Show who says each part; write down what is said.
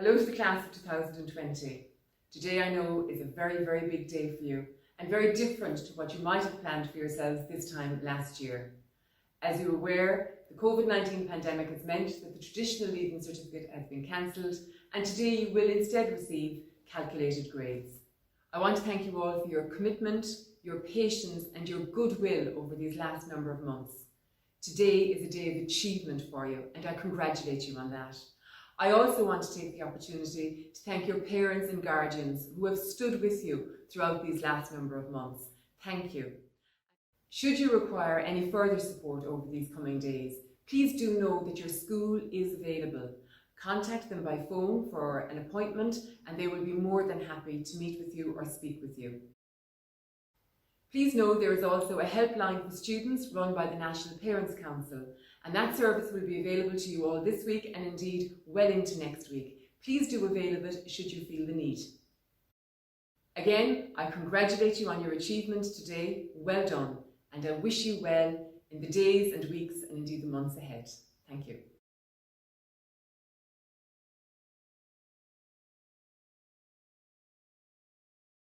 Speaker 1: Hello to the class of 2020. Today I know is a very, very big day for you and very different to what you might have planned for yourselves this time last year. As you're aware, the COVID-19 pandemic has meant that the traditional leaving certificate has been cancelled and today you will instead receive calculated grades. I want to thank you all for your commitment, your patience and your goodwill over these last number of months. Today is a day of achievement for you and I congratulate you on that. I also want to take the opportunity to thank your parents and guardians who have stood with you throughout these last number of months. Thank you. Should you require any further support over these coming days, please do know that your school is available. Contact them by phone for an appointment and they will be more than happy to meet with you or speak with you. Please know there is also a helpline for students run by the National Parents Council, and that service will be available to you all this week and indeed well into next week. Please do avail of it should you feel the need. Again, I congratulate you on your achievement today. Well done, and I wish you well in the days and weeks and indeed the months ahead. Thank you.